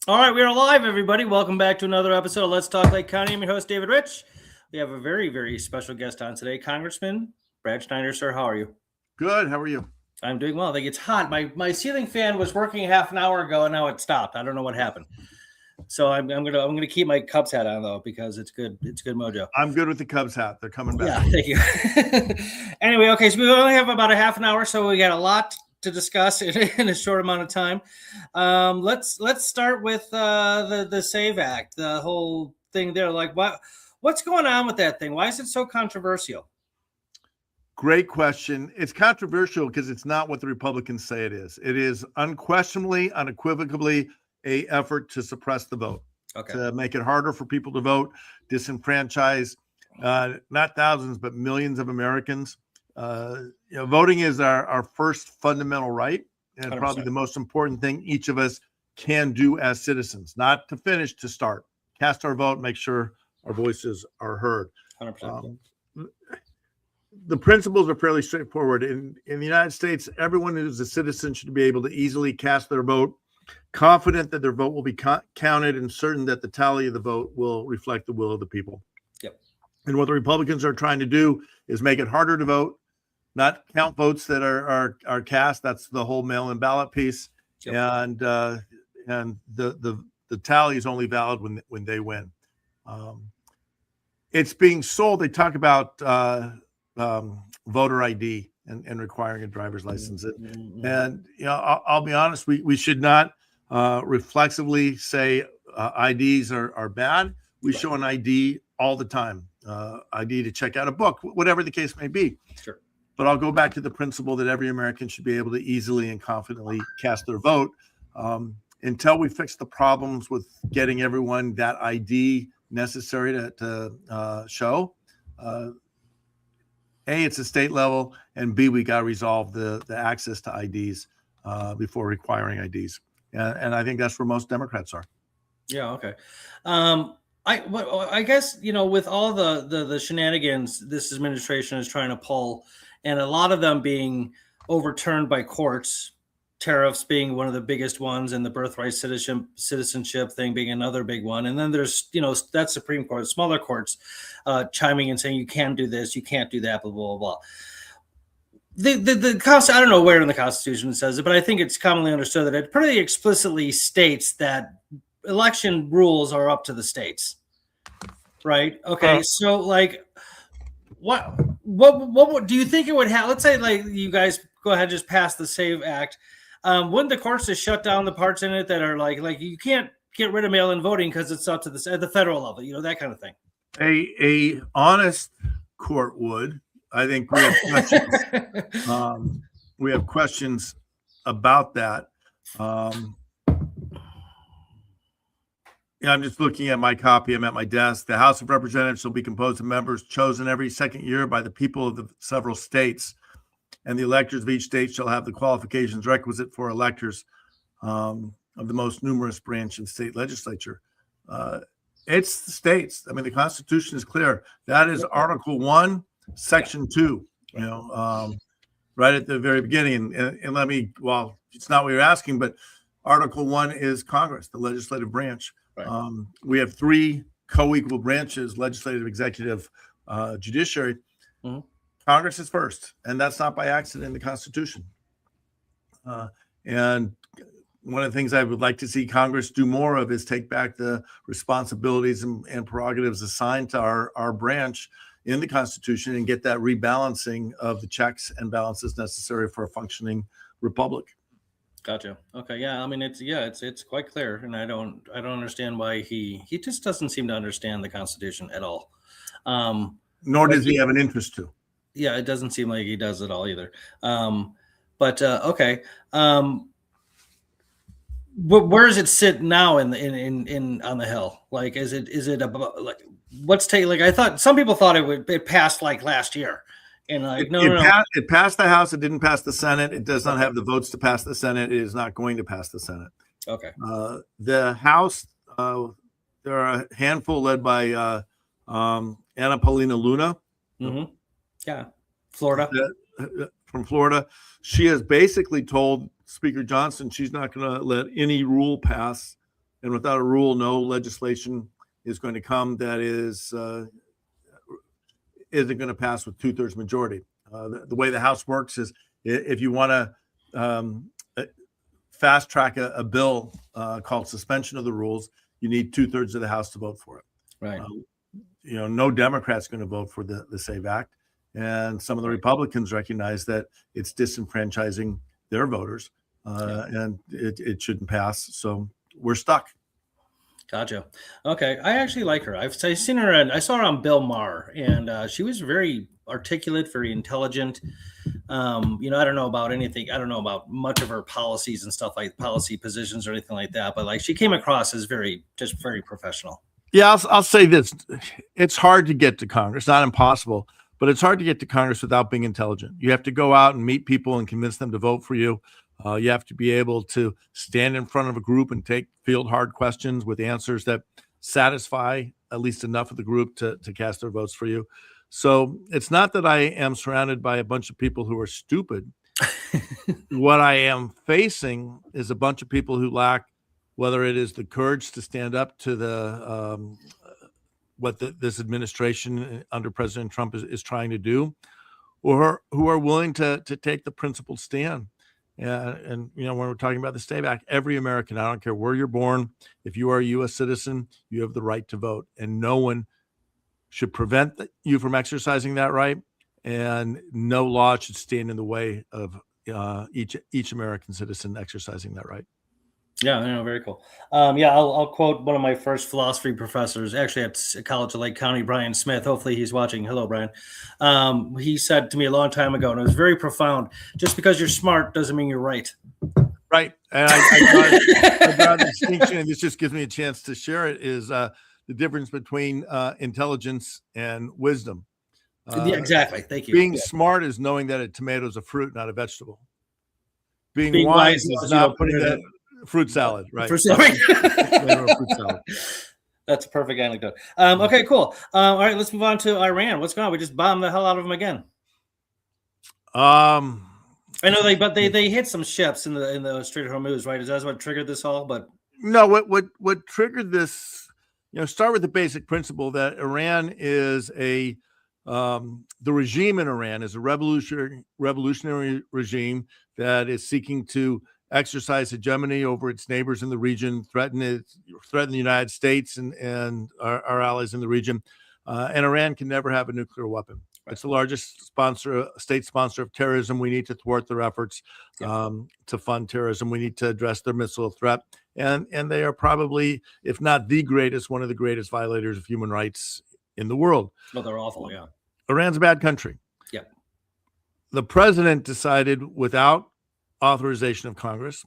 All right, we are live, everybody. Welcome back to another episode of Let's Talk Lake County. I'm your host, David Rich. We have a very, very special guest on today, Congressman Brad Schneider. Sir, how are you? Good. How are you? I'm doing well. I think it's hot. My ceiling fan was working half an hour ago, and now it stopped. I don't know what happened. So I'm gonna keep my Cubs hat on though because it's good. It's good mojo. I'm good with the Cubs hat. They're coming back. Yeah, thank you. Anyway, okay, so we only have about a half an hour, so we got a lot to discuss in a short amount of time. Let's start with the SAVE Act, the whole thing there. Like, what's going on with that thing? Why is it so controversial? Great question. It's controversial because it's not what the Republicans say it is. It is unquestionably, unequivocally a effort to suppress the vote, to make it harder for people to vote, disenfranchise not thousands but millions of Americans. Voting is our first fundamental right, and 100%. Probably the most important thing each of us can do as citizens, not to finish, to start. Cast our vote, make sure our voices are heard. 100%. The principles are fairly straightforward. In the United States, everyone who's a citizen should be able to easily cast their vote, confident that their vote will be counted, and certain that the tally of the vote will reflect the will of the people. Yep. And what the Republicans are trying to do is make it harder to vote, not count votes that are cast. That's the whole mail-in ballot piece. Yep. And the tally is only valid when they win. It's being sold. They talk about voter ID and requiring a driver's license. Mm-hmm. And I'll be honest, we should not reflexively say IDs are bad. We show an ID all the time. ID to check out a book, whatever the case may be. Sure. But I'll go back to the principle that every American should be able to easily and confidently cast their vote. Until we fix the problems with getting everyone that ID necessary to show, A, it's a state level, and B, we got to resolve the access to IDs before requiring IDs. And I think that's where most Democrats are. Yeah, okay. I guess, with all the shenanigans this administration is trying to pull, and a lot of them being overturned by courts, tariffs being one of the biggest ones, and the birthright citizenship thing being another big one. And then there's, that Supreme Court, smaller courts chiming in saying you can do this, you can't do that, blah, blah, blah. I don't know where in the Constitution it says it, but I think it's commonly understood that it pretty explicitly states that election rules are up to the states. Right? Okay. So like, what do you think it would have? Let's say like you guys go ahead and just pass the SAVE Act. Wouldn't the courts just shut down the parts in it that are like you can't get rid of mail-in voting because it's up to at the federal level, that kind of thing? A honest court would. I think we have questions. We have questions about that. I'm just looking at my copy. I'm at my desk. The House of Representatives shall be composed of members chosen every second year by the people of the several states, and the electors of each state shall have the qualifications requisite for electors of the most numerous branch of the state legislature. It's the states. I mean, the Constitution is clear. That is Article 1, Section 2, right at the very beginning. And let me, well, it's not what you're asking, but Article 1 is Congress, the legislative branch. Right. We have three co-equal branches: legislative, executive, judiciary. Mm-hmm. Congress is first, and that's not by accident in the Constitution. And one of the things I would like to see Congress do more of is take back the responsibilities and prerogatives assigned to our branch in the Constitution and get that rebalancing of the checks and balances necessary for a functioning republic. Gotcha. Okay. Yeah. I mean, it's quite clear, and I don't understand why he just doesn't seem to understand the Constitution at all. Nor does he have an interest to. Yeah, it doesn't seem like he does at all either. Okay. Where does it sit now in on the Hill? Like, is it about like what's taking? Like, I thought some people thought it passed like last year. And like, it passed the House. It didn't pass the Senate. It does not have the votes to pass the Senate. It is not going to pass the Senate. Okay. The House, there are a handful led by Anna Paulina Luna. Mm-hmm. Yeah, Florida. From Florida. She has basically told Speaker Johnson she's not going to let any rule pass And without a rule, no legislation is going to come that isn't going to pass with 2/3 majority. The way the House works is if you want to fast track a bill called suspension of the rules, you need 2/3 of the House to vote for it. Right. No Democrat's going to vote for the SAVE Act. And some of the Republicans recognize that it's disenfranchising their voters, and it shouldn't pass. So we're stuck. Gotcha. Okay. I actually like her. I've seen her, and I saw her on Bill Maher, and she was very articulate, very intelligent. I don't know about anything. I don't know about much of her policies and stuff, like policy positions or anything like that. But like, she came across as very professional. Yeah, I'll say this. It's hard to get to Congress, not impossible, but it's hard to get to Congress without being intelligent. You have to go out and meet people and convince them to vote for you. You have to be able to stand in front of a group and field hard questions with answers that satisfy at least enough of the group to cast their votes for you. So it's not that I am surrounded by a bunch of people who are stupid. What I am facing is a bunch of people who lack, whether it is the courage to stand up to this administration under President Trump is trying to do, or who are willing to take the principled stand. And when we're talking about the SAVE Act, every American, I don't care where you're born, if you are a U.S. citizen, you have the right to vote, and no one should prevent you from exercising that right, and no law should stand in the way of each American citizen exercising that right. Yeah, very cool. I'll quote one of my first philosophy professors, actually at College of Lake County, Brian Smith. Hopefully he's watching. Hello, Brian. He said to me a long time ago, and it was very profound, just because you're smart doesn't mean you're right. Right. And I got a distinction, and this just gives me a chance to share it, is the difference between intelligence and wisdom. Yeah, exactly. Thank you. Being smart is knowing that a tomato is a fruit, not a vegetable. Being wise is not putting that fruit salad, right? Fruit salad. That's a perfect anecdote. Okay, cool. All right, let's move on to Iran. What's going on? We just bombed the hell out of them again. I know they hit some ships in the Strait of Hormuz, right? Is that what triggered this all? But no, what triggered this? Start with the basic principle that Iran is the regime in Iran is a revolutionary regime that is seeking to exercise hegemony over its neighbors in the region, threaten the United States and our allies in the region. And Iran can never have a nuclear weapon. It's the largest state sponsor of terrorism. We need to thwart their efforts to fund terrorism. We need to address their missile threat. And they are probably, if not the greatest, one of the greatest violators of human rights in the world. Well, they're awful, yeah. Iran's a bad country. Yeah. The president decided, without authorization of Congress,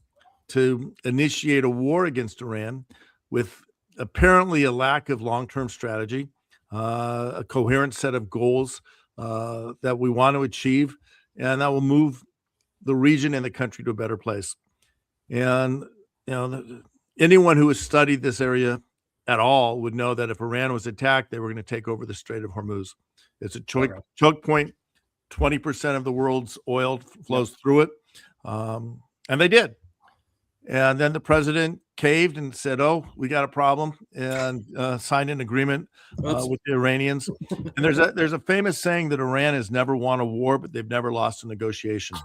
to initiate a war against Iran with apparently a lack of long-term strategy, a coherent set of goals that we want to achieve, and that will move the region and the country to a better place. And anyone who has studied this area at all would know that if Iran was attacked, they were going to take over the Strait of Hormuz. It's a choke point. 20% of the world's oil flows through it. And they did. And then the president caved and said, "Oh, we got a problem," and signed an agreement with the Iranians. And there's a famous saying that Iran has never won a war, but they've never lost a negotiation.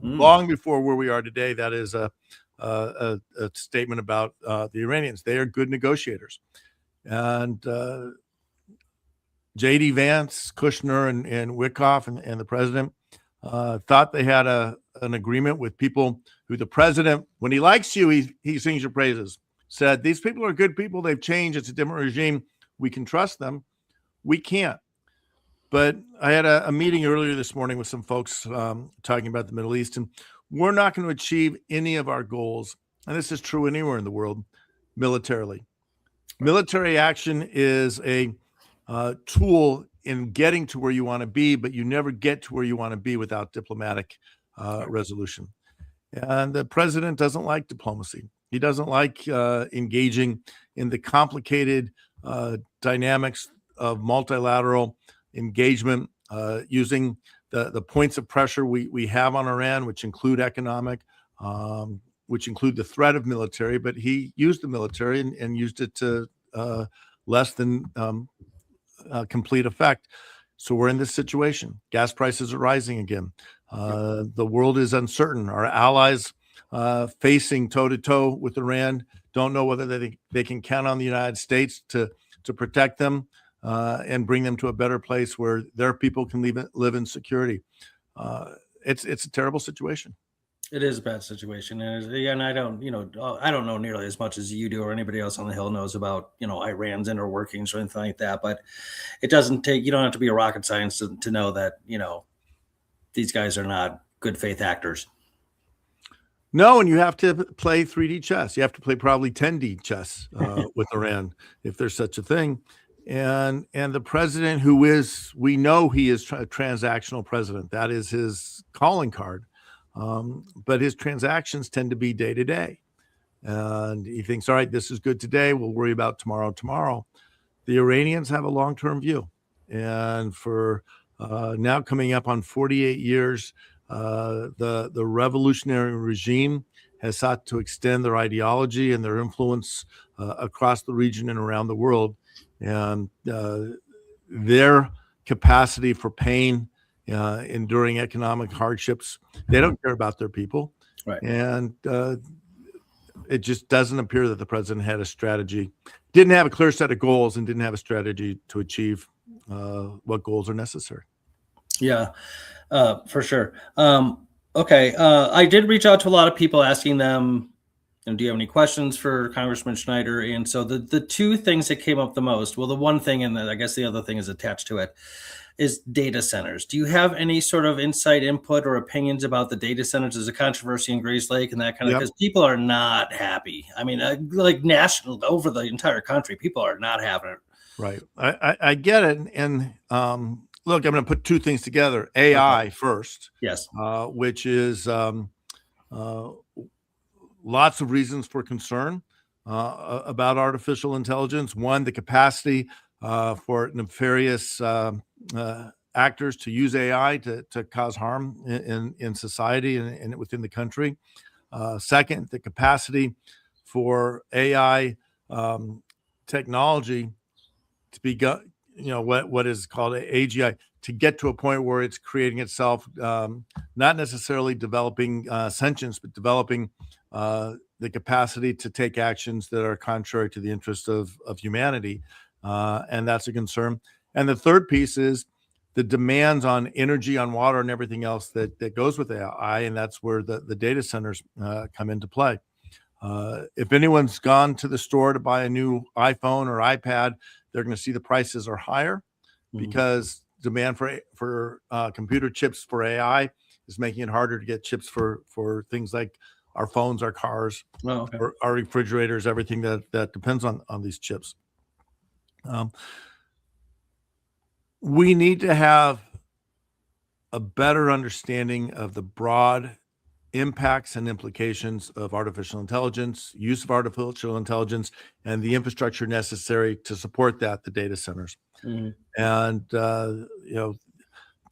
Long before where we are today, that is a statement about the Iranians. They are good negotiators. And J.D. Vance, Kushner, and Wickoff and the president thought they had an agreement with people who the president, when he likes you, he sings your praises, said, "These people are good people. They've changed. It's a different regime. We can trust them." We can't. But I had a meeting earlier this morning with some folks talking about the Middle East, and we're not going to achieve any of our goals, and this is true anywhere in the world, militarily. Military action is a tool in getting to where you want to be, but you never get to where you want to be without diplomatic resolution. And the president doesn't like diplomacy. He doesn't like engaging in the complicated dynamics of multilateral engagement, using the points of pressure we have on Iran, which include economic, which include the threat of military, but he used the military and used it to less than complete effect. So we're in this situation. Gas prices are rising again. The world is uncertain. Our allies facing toe-to-toe with Iran don't know whether they can count on the United States to protect them and bring them to a better place where their people can live in security. It's a terrible situation. It is a bad situation, and I don't, I don't know nearly as much as you do or anybody else on the Hill knows about, Iran's inner workings or anything like that. But it doesn't take, you don't have to be a rocket science to know that, these guys are not good faith actors. No, and you have to play 3D chess. You have to play probably 10D chess with Iran, if there's such a thing. And the president, we know he is a transactional president. That is his calling card. But his transactions tend to be day to day. And he thinks, all right, this is good today. We'll worry about tomorrow. The Iranians have a long-term view. And for now coming up on 48 years, the revolutionary regime has sought to extend their ideology and their influence across the region and around the world. And their capacity for pain, enduring economic hardships, they don't care about their people. Right. And it just doesn't appear that the president had a strategy, didn't have a clear set of goals, and didn't have a strategy to achieve what goals are necessary. Yeah, for sure. Okay. I did reach out to a lot of people asking them, do you have any questions for Congressman Schneider? And so the two things that came up the most, well, the one thing, and I guess the other thing is attached to it, is data centers. Do you have any sort of insight, input, or opinions about the data centers? There's a controversy in Grays Lake and that kind of, because people are not happy. I mean, like national, over the entire country, people are not having it. Right. I get it. And look, I'm going to put two things together. AI first. Yes. Which is lots of reasons for concern about artificial intelligence. One, the capacity for nefarious actors to use AI to cause harm in society and within the country. Second, the capacity for AI technology to be, what is called AGI, to get to a point where it's creating itself, not necessarily developing sentience, but developing the capacity to take actions that are contrary to the interests of humanity. And that's a concern. And the third piece is the demands on energy, on water, and everything else that goes with AI. And that's where the data centers come into play. If anyone's gone to the store to buy a new iPhone or iPad, they're going to see the prices are higher because demand for computer chips for AI is making it harder to get chips for things like our phones, our cars, or our refrigerators, everything that depends on these chips. We need to have a better understanding of the broad impacts and implications of artificial intelligence, use of artificial intelligence, and the infrastructure necessary to support that, the data centers. And,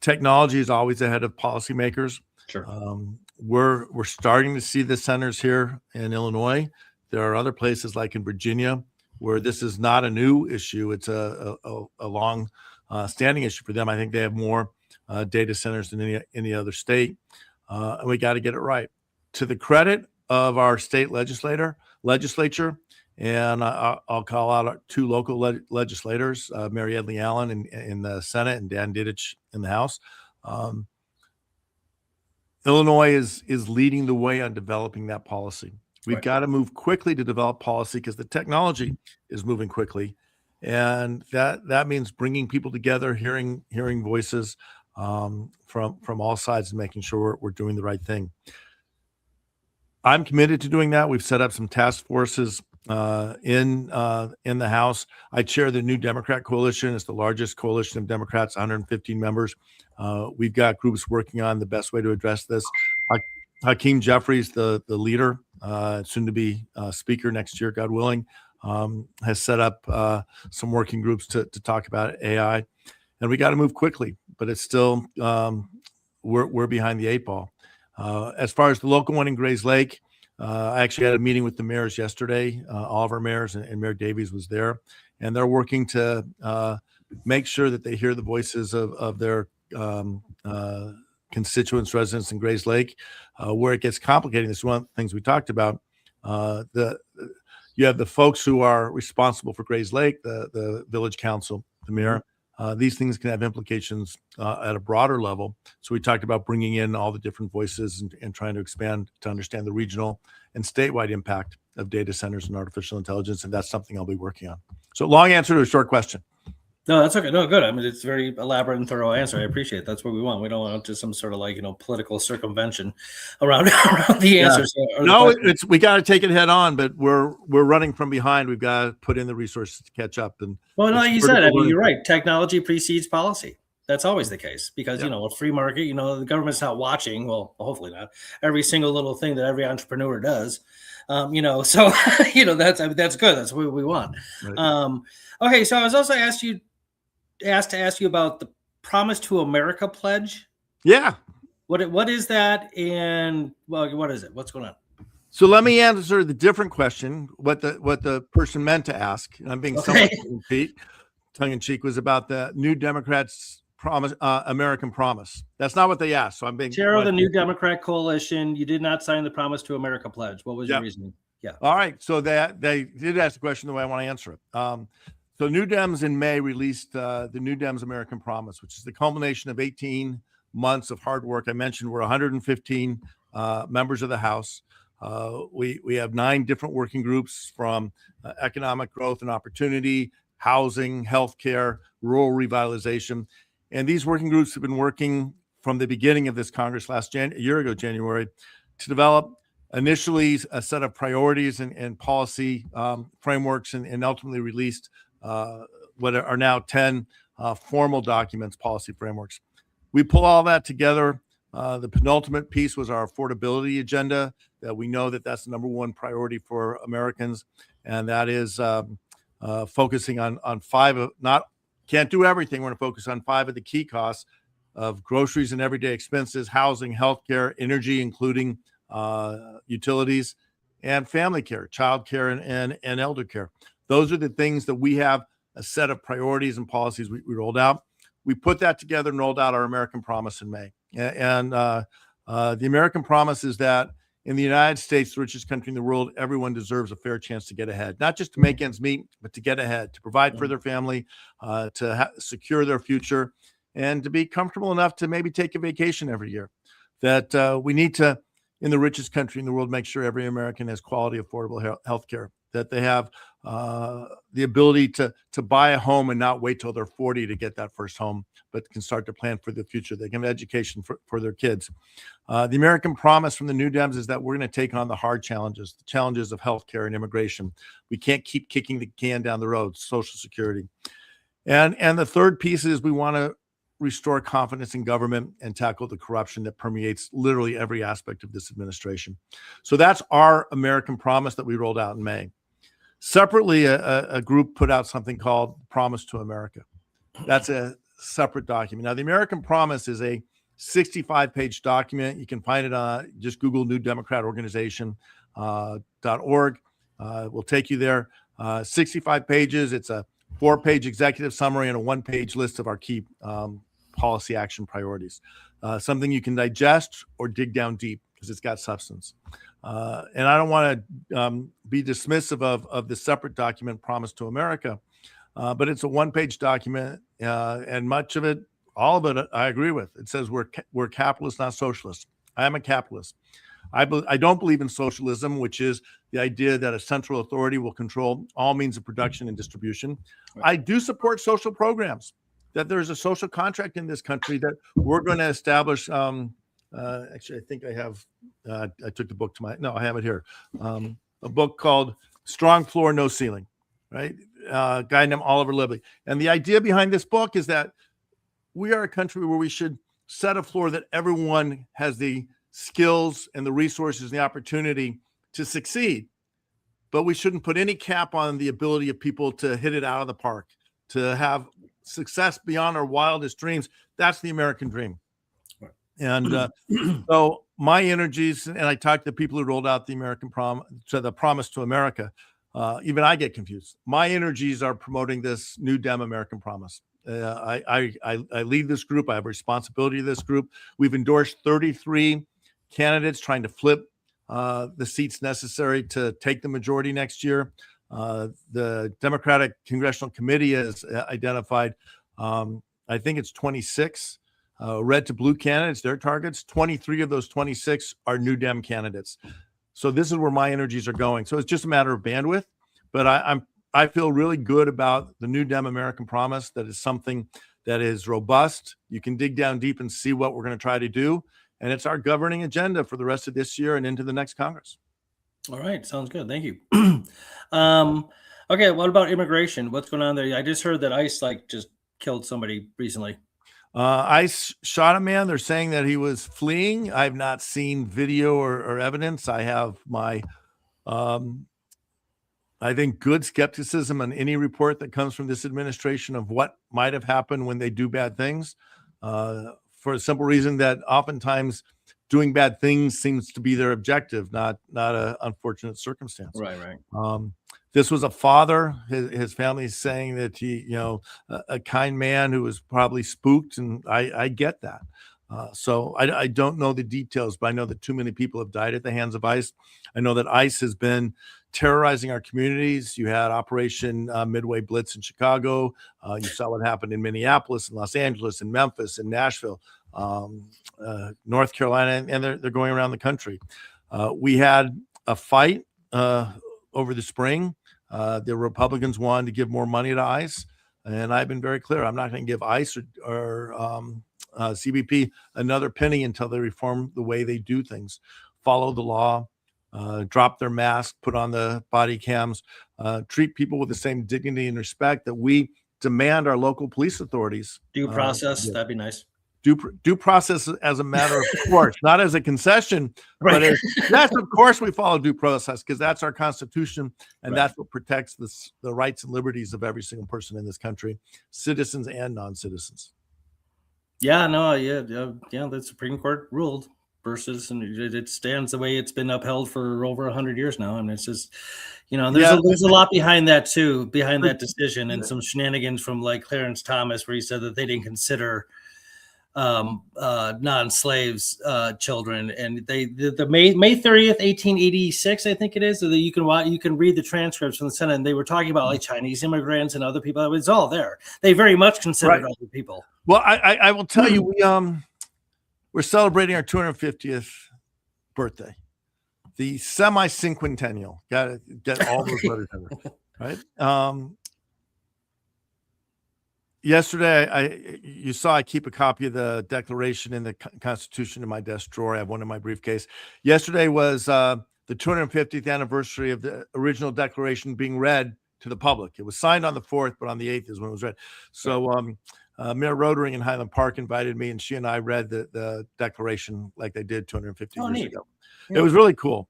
technology is always ahead of policymakers. Sure. We're starting to see the centers here in Illinois. There are other places like in Virginia where this is not a new issue. It's a long standing issue for them. I think they have more data centers than any other state. And we got to get it right. To the credit of our state legislature, and I'll call out our two local legislators, Mary Edley Allen in the Senate and Dan Dittich in the House. Illinois is leading the way on developing that policy. We've got to move quickly to develop policy because the technology is moving quickly. And that means bringing people together, hearing voices from all sides and making sure we're doing the right thing. I'm committed to doing that. We've set up some task forces in the House. I chair the New Democrat Coalition. It's the largest coalition of Democrats, 115 members. We've got groups working on the best way to address this. Hakeem Jeffries, the leader, soon to be speaker next year, God willing, has set up some working groups to talk about AI. And we got to move quickly, but it's still, we're behind the eight ball. As far as the local one in Grays Lake, I actually had a meeting with the mayors yesterday. All of our mayors and Mayor Davies was there, and they're working to make sure that they hear the voices of their constituents, residents in Grays Lake. Where it gets complicating, this is one of the things we talked about. You have the folks who are responsible for Grays Lake, the village council, the mayor. These things can have implications at a broader level. So we talked about bringing in all the different voices and trying to expand to understand the regional and statewide impact of data centers and artificial intelligence. And that's something I'll be working on. So long answer to a short question. No, that's okay. No, good. I mean, it's a very elaborate and thorough answer. I appreciate it. That's what we want. We don't want just some sort of like, political circumvention around the answers. No, we got to take it head on, but we're running from behind. We've got to put in the resources to catch up. And well, no, you said it. I mean, you're right. Technology precedes policy. That's always the case because, a free market, the government's not watching. Well, hopefully not every single little thing that every entrepreneur does. So, that's good. That's what we want. Right. Okay. So I was also asked to ask you about the Promise to America pledge. Yeah. What is that? And what is it? What's going on? So let me answer the different question. What the person meant to ask, and I'm being somewhat tongue in cheek, was about the New Democrats' promise, American Promise. That's not what they asked. So I'm being chair of the New Democrat Coalition. You did not sign the Promise to America pledge. What was your reasoning? Yeah. All right. So they did ask the question the way I want to answer it. So New Dems in May released the New Dems American Promise, which is the culmination of 18 months of hard work. I mentioned we're 115 members of the House. We have 9 different working groups from economic growth and opportunity, housing, healthcare, rural revitalization. And these working groups have been working from the beginning of this Congress a year ago, January, to develop initially a set of priorities and policy frameworks and ultimately released what are now 10 formal documents, policy frameworks. We pull all that together. The penultimate piece was our affordability agenda, that we know that that's the number one priority for Americans. And that is focusing on 5 of, can't do everything. We're going to focus on 5 of the key costs of groceries and everyday expenses, housing, healthcare, energy, including utilities, and family care, child care, and elder care. Those are the things that we have a set of priorities and policies we rolled out. We put that together and rolled out our American Promise in May. And the American Promise is that in the United States, the richest country in the world, everyone deserves a fair chance to get ahead, not just to make ends meet, but to get ahead, to provide for their family, to secure their future, and to be comfortable enough to maybe take a vacation every year. That we need to, in the richest country in the world, make sure every American has quality, affordable health care, that they have the ability to buy a home and not wait till they're 40 to get that first home, but can start to plan for the future. They can have education for their kids. The American Promise from the New Dems is that we're going to take on the hard challenges, the challenges of healthcare and immigration. We can't keep kicking the can down the road, Social Security. And the third piece is we want to restore confidence in government and tackle the corruption that permeates literally every aspect of this administration. So that's our American Promise that we rolled out in May. Separately, a group put out something called Promise to America. That's a separate document. Now, the American Promise is a 65-page document. You can find it on, just Google New Democrat Organization.org. We'll take you there. 65 pages. It's a 4-page executive summary and a 1-page list of our key policy action priorities. Something you can digest or dig down deep because it's got substance. And I don't want to be dismissive of the separate document, Promise to America, but it's a 1-page document, and much of it, all of it, I agree with. It says we're capitalists, not socialists. I am a capitalist. I don't believe in socialism, which is the idea that a central authority will control all means of production and distribution. Right. I do support social programs, that there's a social contract in this country that we're going to establish. Actually, I think I have, I took the book I have it here. A book called Strong Floor, No Ceiling, right? A guy named Oliver Lively. And the idea behind this book is that we are a country where we should set a floor that everyone has the skills and the resources and the opportunity to succeed. But we shouldn't put any cap on the ability of people to hit it out of the park, to have success beyond our wildest dreams. That's the American dream. And so my energies, and I talked to people who rolled out the Promise to America. Even I get confused. My energies are promoting this new Dem American Promise. I lead this group. I have a responsibility to this group. We've endorsed 33 candidates trying to flip the seats necessary to take the majority next year. The Democratic Congressional Committee has identified, I think it's 26 red to blue candidates, their targets. 23 of those 26 are new Dem candidates. So this is where my energies are going. So it's just a matter of bandwidth, but I feel really good about the new Dem American Promise. That is something that is robust. You can dig down deep and see what we're going to try to do. And it's our governing agenda for the rest of this year and into the next Congress. All right. Sounds good. Thank you. Okay. What about immigration? What's going on there? I just heard that ICE just killed somebody recently. ICE shot a man. They're saying that he was fleeing. I've not seen video or evidence. I have my, I think, good skepticism on any report that comes from this administration of what might have happened when they do bad things, for a simple reason that oftentimes doing bad things seems to be their objective, not an unfortunate circumstance. Right. This was a father. His family is saying that he, a kind man who was probably spooked, and I get that. So I don't know the details, but I know that too many people have died at the hands of ICE. I know that ICE has been terrorizing our communities. You had Operation Midway Blitz in Chicago. You saw what happened in Minneapolis, and Los Angeles, and Memphis, and Nashville, North Carolina, and they're going around the country. We had a fight over the spring. The Republicans wanted to give more money to ICE, and I've been very clear. I'm not going to give ICE or CBP another penny until they reform the way they do things, follow the law, drop their mask, put on the body cams, treat people with the same dignity and respect that we demand our local police authorities. Due process, that'd be nice. Due process as a matter of course, not as a concession, Right. but that's of course we follow due process because that's our Constitution, and that's what protects the rights and liberties of every single person in this country, citizens and non-citizens. Yeah, no, yeah, the Supreme Court ruled versus, and it stands the way it's been upheld for over 100 years now. And it's just, there's a lot behind that too, behind that decision, and some shenanigans from Clarence Thomas, where he said that they didn't consider non-slaves children, and the May 30th 1886, I think it is, so that you can read the transcripts from the Senate, and they were talking about Chinese immigrants and other people. It's all there. They very much considered other people. Well, I will tell you, we're celebrating our 250th birthday, the semi-cinquentennial. Got to get all those letters in there, right? Yesterday, you saw I keep a copy of the Declaration and the Constitution in my desk drawer. I have one in my briefcase. Yesterday was the 250th anniversary of the original Declaration being read to the public. It was signed on the 4th, but on the 8th is when it was read. So Mayor Rodering in Highland Park invited me, and she and I read the Declaration like they did 250 years ago. Yeah. It was really cool.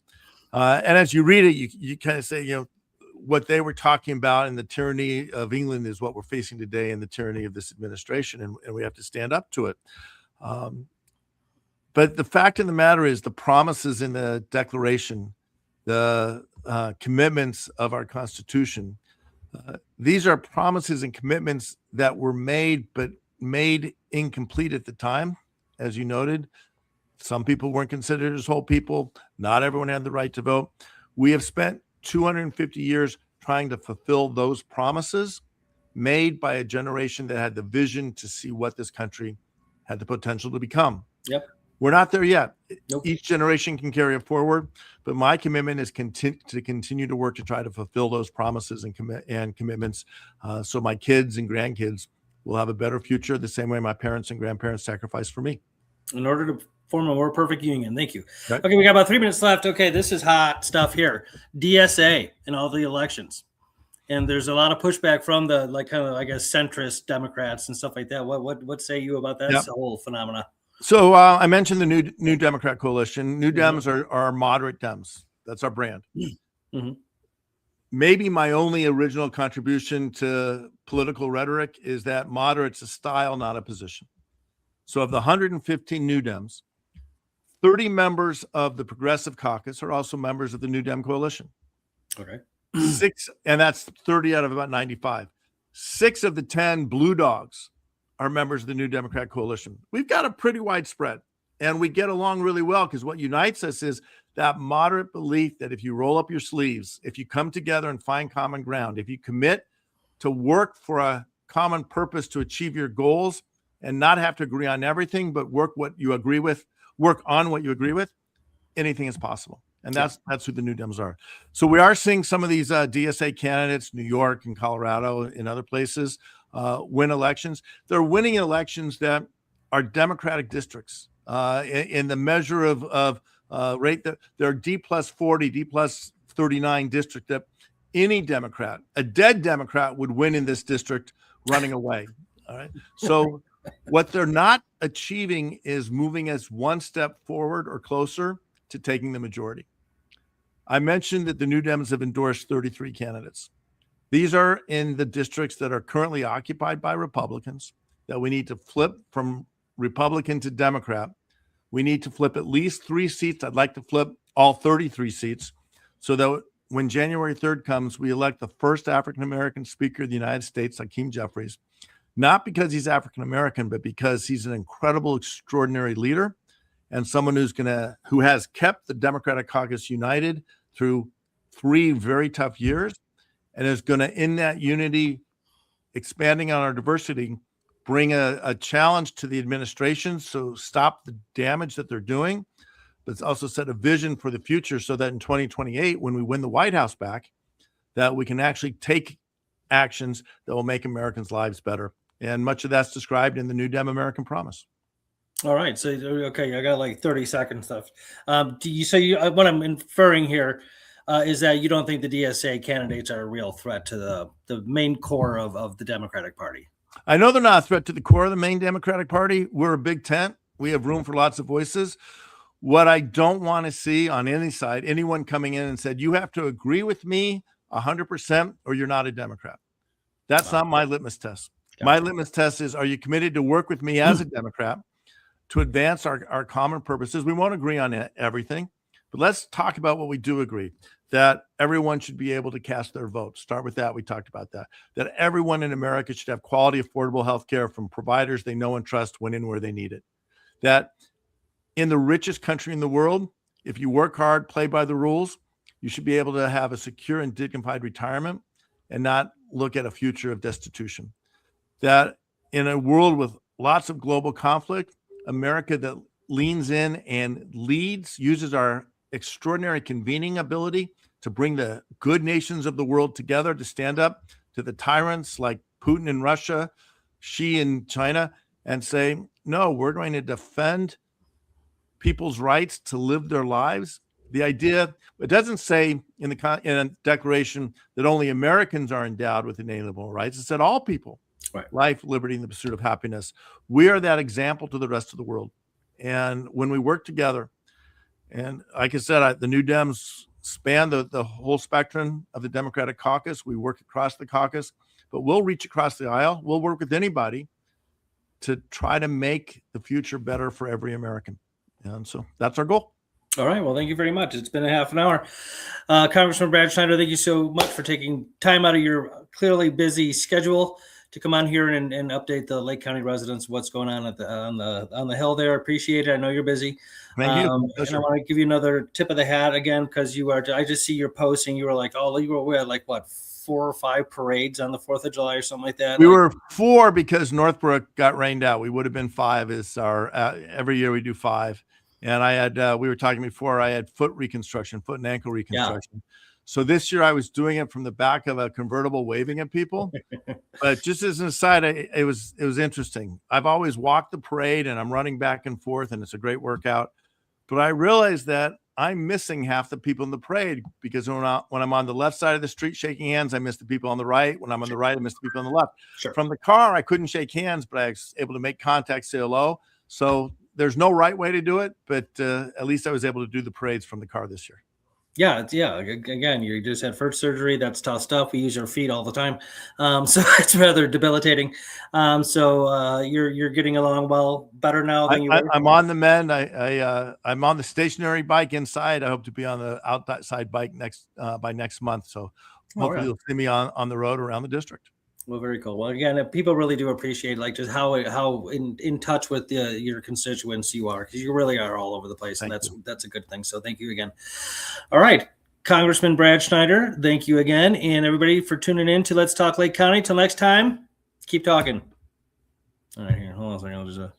And as you read it, you kind of say, what they were talking about and the tyranny of England is what we're facing today, and the tyranny of this administration, and we have to stand up to it. But the fact of the matter is, the promises in the Declaration, the commitments of our Constitution, these are promises and commitments that were made, but made incomplete at the time. As you noted, some people weren't considered as whole people. Not everyone had the right to vote. We have spent 250 years trying to fulfill those promises made by a generation that had the vision to see what this country had the potential to become. Yep. We're not there yet. Nope. Each generation can carry it forward, but my commitment is to continue to work to try to fulfill those promises and commitments, so my kids and grandkids will have a better future the same way my parents and grandparents sacrificed for me. In order to form a more perfect union. Thank you. Right. Okay, we got about 3 minutes left. Okay, this is hot stuff here. DSA and all the elections. And there's a lot of pushback from the centrist Democrats and stuff like that. What say you about that whole phenomena? So I mentioned the new Democrat coalition. New Dems are moderate Dems. That's our brand. Mm-hmm. Maybe my only original contribution to political rhetoric is that moderate's a style, not a position. So of the 115 New Dems, 30 members of the Progressive Caucus are also members of the New Dem coalition. Okay. 6, and that's 30 out of about 95. 6 of the 10 blue dogs are members of the New Democrat coalition. We've got a pretty wide spread, and we get along really well because what unites us is that moderate belief that if you roll up your sleeves, if you come together and find common ground, if you commit to work for a common purpose to achieve your goals and not have to agree on everything, but work on what you agree with, anything is possible. And that's who the New Dems are. So we are seeing some of these DSA candidates, New York and Colorado and other places, win elections. They're winning elections that are Democratic districts in the measure of rate that they're D plus 40, D plus 39 district that any Democrat, a dead Democrat, would win in this district running away. All right. So what they're not achieving is moving us one step forward or closer to taking the majority. I mentioned that the New Dems have endorsed 33 candidates. These are in the districts that are currently occupied by Republicans that we need to flip from Republican to Democrat. We need to flip at least 3 seats. I'd like to flip all 33 seats so that when January 3rd comes, we elect the first African-American Speaker of the United States, Hakeem Jeffries, not because he's African-American, but because he's an incredible, extraordinary leader and someone who has kept the Democratic caucus united through 3 very tough years and is going to, in that unity, expanding on our diversity, bring a challenge to the administration. So stop the damage that they're doing, but also set a vision for the future so that in 2028, when we win the White House back, that we can actually take actions that will make Americans' lives better. And much of that's described in the New Dem American Promise. All right. So, okay, I got like 30 seconds left. What I'm inferring here is that you don't think the DSA candidates are a real threat to the main core of the Democratic Party. I know they're not a threat to the core of the main Democratic Party. We're a big tent. We have room for lots of voices. What I don't want to see on any side, anyone coming in and said, you have to agree with me 100% or you're not a Democrat. That's not my litmus test. Gotcha. My litmus test is, are you committed to work with me as a Democrat to advance our common purposes? We won't agree on everything, but let's talk about what we do agree, that everyone should be able to cast their vote. Start with that. We talked about that everyone in America should have quality, affordable health care from providers they know and trust when and where they need it. That in the richest country in the world, if you work hard, play by the rules, you should be able to have a secure and dignified retirement and not look at a future of destitution. That in a world with lots of global conflict, America that leans in and leads, uses our extraordinary convening ability to bring the good nations of the world together to stand up to the tyrants like Putin in Russia, Xi in China, and say, no, we're going to defend people's rights to live their lives. The idea, it doesn't say in a declaration that only Americans are endowed with inalienable rights. It said all people, right. Life, liberty, and the pursuit of happiness. We are that example to the rest of the world. And when we work together, and like I said, the New Dems span the whole spectrum of the Democratic caucus. We work across the caucus, but we'll reach across the aisle. We'll work with anybody to try to make the future better for every American. And so that's our goal. All right. Well, thank you very much. It's been a half an hour. Congressman Brad Schneider, thank you so much for taking time out of your clearly busy schedule to come on here and update the Lake County residents what's going on on the Hill there. Appreciate it. I know you're busy. Thank you. And I want to give you another tip of the hat again, because I just see your posting. You were like, we had like what, 4 or 5 parades on the 4th of July or something like that. We were 4 because Northbrook got rained out. We would have been 5 is our every year we do 5. And I had we were talking before, I had foot and ankle reconstruction. Yeah. So this year I was doing it from the back of a convertible, waving at people. But just as an aside, it was interesting. I've always walked the parade and I'm running back and forth and it's a great workout. But I realized that I'm missing half the people in the parade because when I'm on the left side of the street shaking hands, I miss the people on the right. When I'm on the right, I miss the people on the left. Sure. From the car, I couldn't shake hands, but I was able to make contact, say hello. So there's no right way to do it, but at least I was able to do the parades from the car this year. Yeah. Again, you just had foot surgery. That's tough stuff. We use our feet all the time, so it's rather debilitating. You're getting along better now than you were. I'm on the mend. I'm on the stationary bike inside. I hope to be on the outside bike by next month. So hopefully you'll see me on the road around the district. Well, very cool. Well, again, people really do appreciate like just how in touch with your constituents you are, because you really are all over the place, and that's a good thing. So thank you again. All right, Congressman Brad Schneider, thank you again, and everybody for tuning in to Let's Talk Lake County. Till next time, keep talking. All right, here, hold on a second. I'll just